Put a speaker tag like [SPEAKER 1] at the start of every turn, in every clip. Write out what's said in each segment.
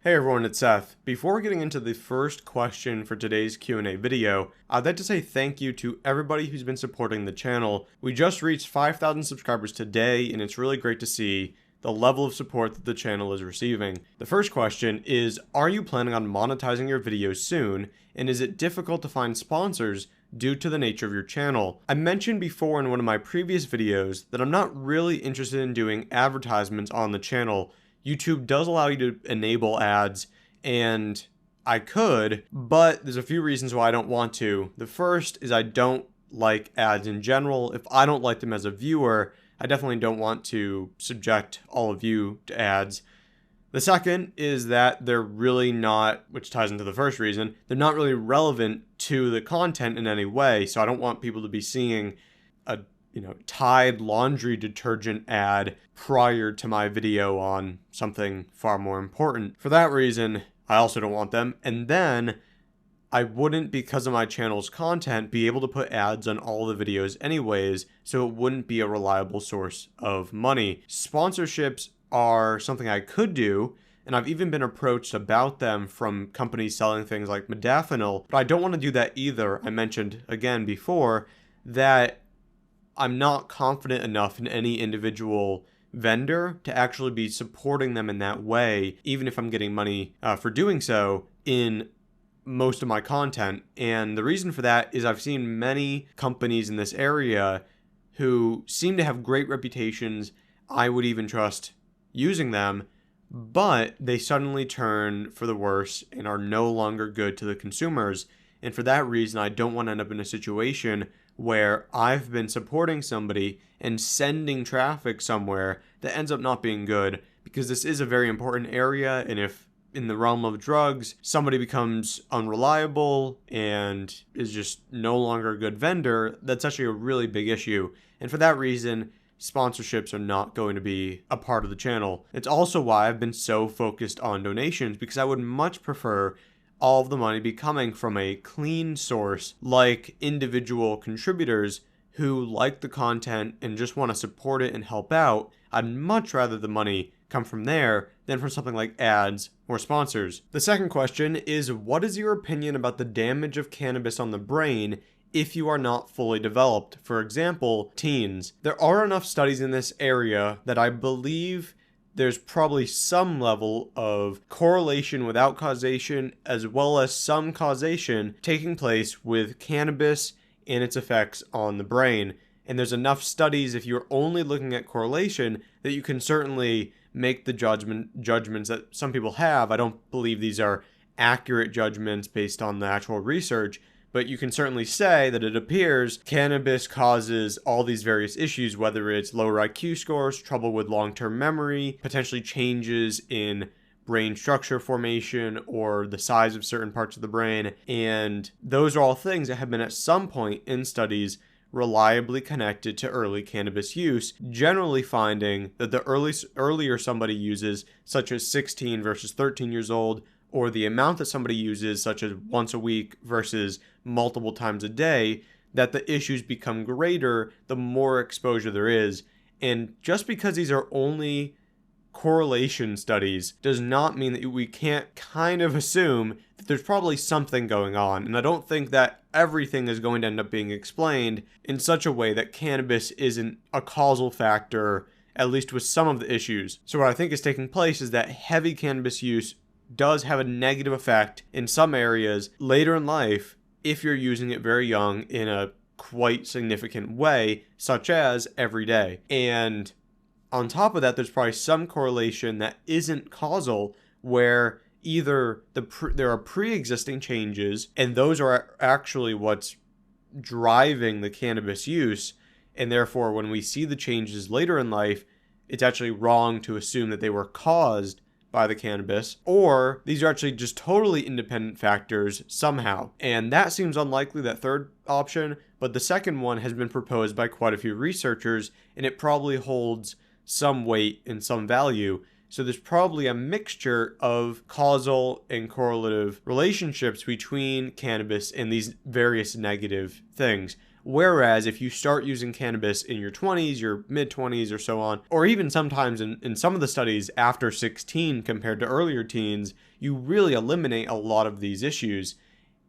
[SPEAKER 1] Hey everyone, it's Seth. Before getting into the first question for today's Q&A video, I'd like to say thank you to everybody who's been supporting the channel. We just reached 5,000 subscribers today, and it's really great to see the level of support that the channel is receiving. The first question is, are you planning on monetizing your videos soon, and is it difficult to find sponsors due to the nature of your channel? I mentioned before in one of my previous videos that I'm not really interested in doing advertisements on the channel. YouTube does allow you to enable ads, and I could, but there's a few reasons why I don't want to. The first is I don't like ads in general. If I don't like them as a viewer, I definitely don't want to subject all of you to ads. The second is that they're really not, which ties into the first reason, they're not really relevant to the content in any way, so I don't want people to be seeing a Tide laundry detergent ad prior to my video on something far more important. For that reason, I also don't want them. And then I wouldn't, because of my channel's content, be able to put ads on all the videos anyways, so it wouldn't be a reliable source of money. Sponsorships are something I could do, and I've even been approached about them from companies selling things like modafinil, but I don't want to do that either. I mentioned again before that I'm not confident enough in any individual vendor to actually be supporting them in that way, even if I'm getting money for doing so in most of my content. And the reason for that is I've seen many companies in this area who seem to have great reputations. I would even trust using them, but they suddenly turn for the worse and are no longer good to the consumers. And for that reason, I don't want to end up in a situation where I've been supporting somebody and sending traffic somewhere that ends up not being good, because this is a very important area, and if in the realm of drugs somebody becomes unreliable and is just no longer a good vendor, that's actually a really big issue. And for that reason, sponsorships are not going to be a part of the channel. It's also why I've been so focused on donations, because I would much prefer all of the money be coming from a clean source like individual contributors who like the content and just want to support it and help out. I'd much rather the money come from there than from something like ads or sponsors. The second question is, what is your opinion about the damage of cannabis on the brain if you are not fully developed? For example, teens. There are enough studies in this area that I believe there's probably some level of correlation without causation, as well as some causation taking place with cannabis and its effects on the brain. And there's enough studies, if you're only looking at correlation, that you can certainly make the judgments that some people have. I don't believe these are accurate judgments based on the actual research, but you can certainly say that it appears cannabis causes all these various issues, whether it's lower IQ scores, trouble with long-term memory, potentially changes in brain structure formation or the size of certain parts of the brain. And those are all things that have been at some point in studies reliably connected to early cannabis use, generally finding that the earlier somebody uses, such as 16 versus 13 years old, or the amount that somebody uses, such as once a week versus multiple times a day, that the issues become greater the more exposure there is. And just because these are only correlation studies does not mean that we can't kind of assume that there's probably something going on. And I don't think that everything is going to end up being explained in such a way that cannabis isn't a causal factor, at least with some of the issues. So what I think is taking place is that heavy cannabis use does have a negative effect in some areas later in life if you're using it very young in a quite significant way, such as every day. And on top of that, there's probably some correlation that isn't causal, where either there are pre-existing changes, and those are actually what's driving the cannabis use, and therefore when we see the changes later in life, it's actually wrong to assume that they were caused by the cannabis, or these are actually just totally independent factors somehow. And that seems unlikely, that third option, but the second one has been proposed by quite a few researchers, and it probably holds some weight and some value. So there's probably a mixture of causal and correlative relationships between cannabis and these various negative things. Whereas if you start using cannabis in your 20s, your mid-20s or so on, or even sometimes in some of the studies after 16 compared to earlier teens, you really eliminate a lot of these issues.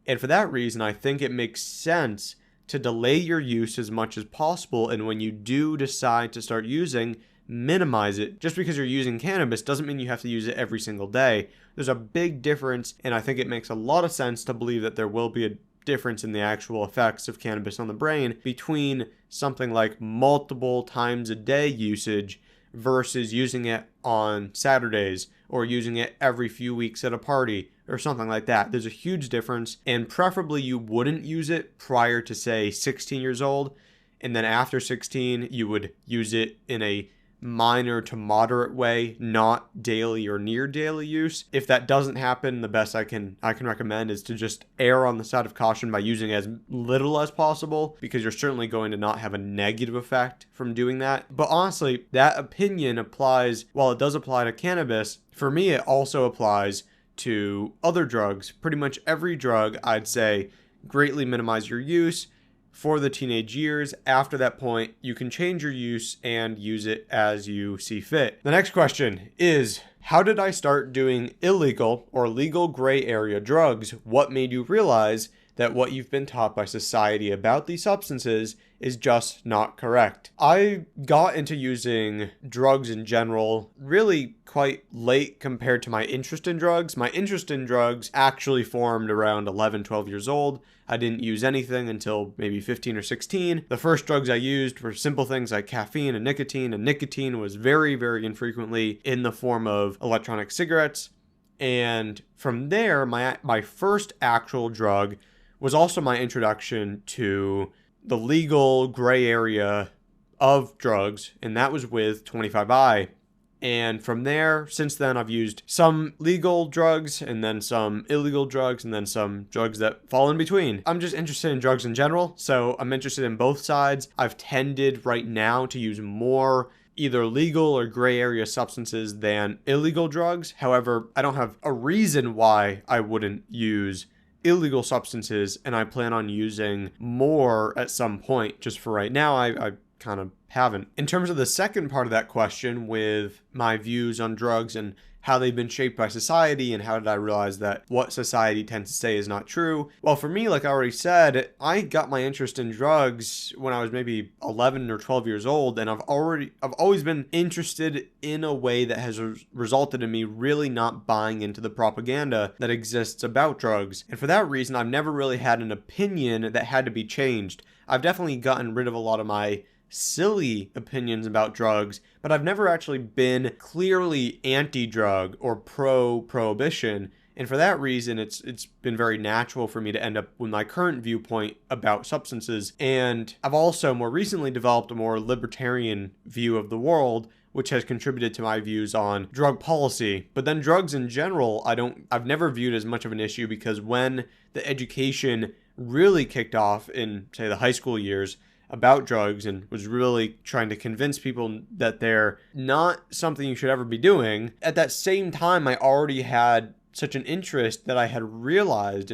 [SPEAKER 1] And for that reason, I think it makes sense to delay your use as much as possible. And when you do decide to start using, minimize it. Just because you're using cannabis doesn't mean you have to use it every single day. There's a big difference, and I think it makes a lot of sense to believe that there will be a difference in the actual effects of cannabis on the brain between something like multiple times a day usage versus using it on Saturdays or using it every few weeks at a party or something like that. There's a huge difference, and preferably you wouldn't use it prior to, say, 16 years old, and then after 16 you would use it in a minor to moderate way, not daily or near daily use. If that doesn't happen, the best I can recommend is to just err on the side of caution by using as little as possible, because you're certainly going to not have a negative effect from doing that. But honestly, that opinion applies, while it does apply to cannabis, for me it also applies to other drugs. Pretty much every drug, I'd say, greatly minimize your use for the teenage years. After that point, you can change your use and use it as you see fit. The next question is, how did I start doing illegal or legal gray area drugs? What made you realize that what you've been taught by society about these substances is just not correct? I got into using drugs in general really quite late compared to my interest in drugs. My interest in drugs actually formed around 11, 12 years old. I didn't use anything until maybe 15 or 16. The first drugs I used were simple things like caffeine and nicotine was very, very infrequently in the form of electronic cigarettes. And from there, my first actual drug was also my introduction to the legal gray area of drugs, and that was with 25i. And from there, since then, I've used some legal drugs and then some illegal drugs and then some drugs that fall in between. I'm just interested in drugs in general, so I'm interested in both sides. I've tended right now to use more either legal or gray area substances than illegal drugs. However, I don't have a reason why I wouldn't use illegal substances, and I plan on using more at some point. Just for right now, I kind of haven't. In terms of the second part of that question, with my views on drugs and how they've been shaped by society and how did I realize that what society tends to say is not true? Well, for me, like I already said, I got my interest in drugs when I was maybe 11 or 12 years old, and I've always been interested in a way that has resulted in me really not buying into the propaganda that exists about drugs. And for that reason, I've never really had an opinion that had to be changed. I've definitely gotten rid of a lot of my silly opinions about drugs, but I've never actually been clearly anti-drug or pro-prohibition. And for that reason, it's been very natural for me to end up with my current viewpoint about substances. And I've also more recently developed a more libertarian view of the world, which has contributed to my views on drug policy. But then drugs in general, I've never viewed as much of an issue, because when the education really kicked off in, say, the high school years about drugs and was really trying to convince people that they're not something you should ever be doing, at that same time, I already had such an interest that I had realized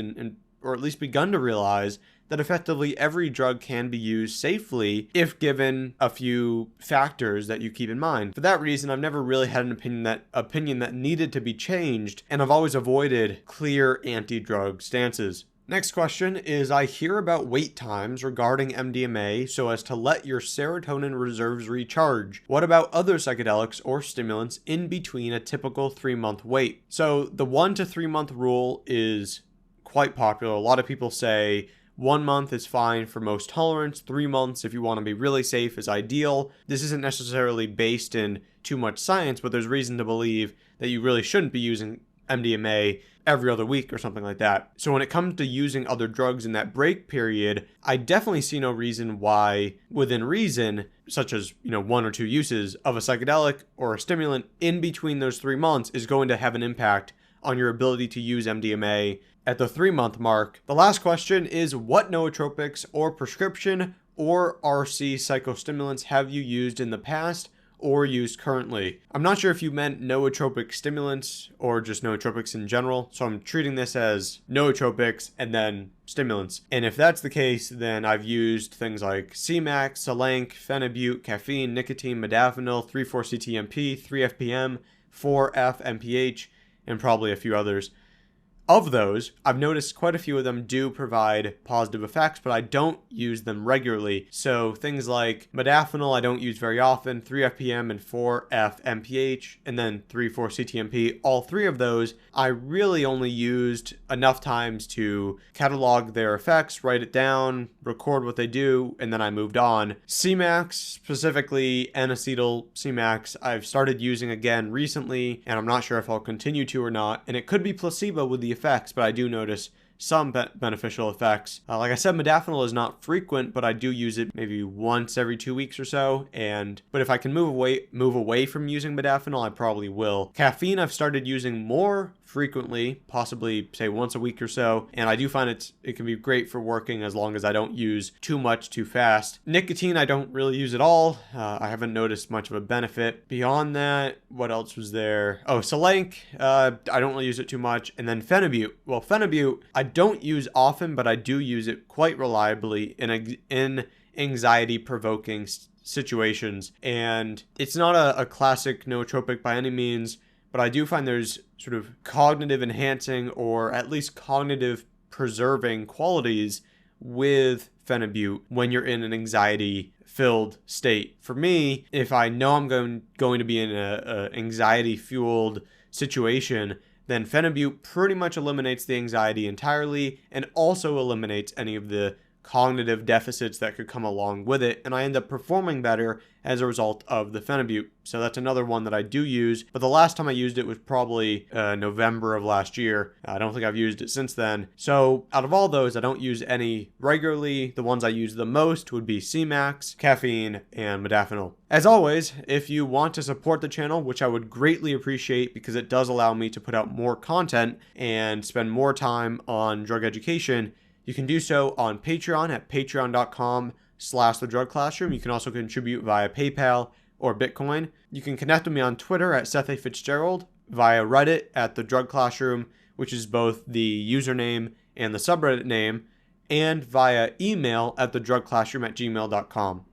[SPEAKER 1] or at least begun to realize that effectively every drug can be used safely if given a few factors that you keep in mind. For that reason, I've never really had an opinion that needed to be changed, and I've always avoided clear anti-drug stances. Next question is, I hear about wait times regarding MDMA so as to let your serotonin reserves recharge. What about other psychedelics or stimulants in between a typical 3-month wait? So the 1 to 3 month rule is quite popular. A lot of people say 1 month is fine for most tolerance. 3 months, if you want to be really safe, is ideal. This isn't necessarily based in too much science, but there's reason to believe that you really shouldn't be using MDMA every other week or something like that. So when it comes to using other drugs in that break period, I definitely see no reason why, within reason, such as 1 or 2 uses of a psychedelic or a stimulant in between those 3 months is going to have an impact on your ability to use MDMA at the 3-month mark. The last question is, what nootropics or prescription or RC psychostimulants have you used in the past or use currently. I'm not sure if you meant nootropic stimulants or just nootropics in general, so I'm treating this as nootropics and then stimulants. And if that's the case, then I've used things like C-Max, Selenk, Phenibut, caffeine, nicotine, modafinil, 3,4-CTMP, 3-FPM, 4-FMPH, and probably a few others. Of those, I've noticed quite a few of them do provide positive effects, but I don't use them regularly. So things like modafinil I don't use very often, 3-FPM and 4-FMPH, and then 3,4-CTMP. All three of those I really only used enough times to catalog their effects, write it down, record what they do, and then I moved on. C-Max, specifically N-acetyl C-Max, I've started using again recently, and I'm not sure if I'll continue to or not, and it could be placebo with the effects, but I do notice some beneficial effects. Like I said, modafinil is not frequent, but I do use it maybe once every 2 weeks or so. But if I can move away from using modafinil, I probably will. Caffeine I've started using more frequently, possibly say once a week or so, and I do find it can be great for working as long as I don't use too much too fast. Nicotine I don't really use at all. I haven't noticed much of a benefit. Beyond that, what else was there? Oh, Selenk, I don't really use it too much. And then Phenibut. Well, Phenibut I don't use often, but I do use it quite reliably in anxiety provoking situations. And it's not a classic nootropic by any means, but I do find there's sort of cognitive enhancing or at least cognitive preserving qualities with Phenibut when you're in an anxiety filled state. For me, if I know I'm going to be in a anxiety fueled situation, then Phenibut pretty much eliminates the anxiety entirely and also eliminates any of the cognitive deficits that could come along with it, and I end up performing better as a result of the Phenibut. So that's another one that I do use, but the last time I used it was probably November of last year. I don't think I've used it since then. So out of all those, I don't use any regularly. The ones I use the most would be C-Max, caffeine, and modafinil. As always, if you want to support the channel, which I would greatly appreciate because it does allow me to put out more content and spend more time on drug education, you can do so on Patreon at patreon.com/thedrugclassroom. You can also contribute via PayPal or Bitcoin. You can connect with me on Twitter at Seth A. Fitzgerald, via Reddit at The Drug Classroom, which is both the username and the subreddit name, and via email at thedrugclassroom@gmail.com.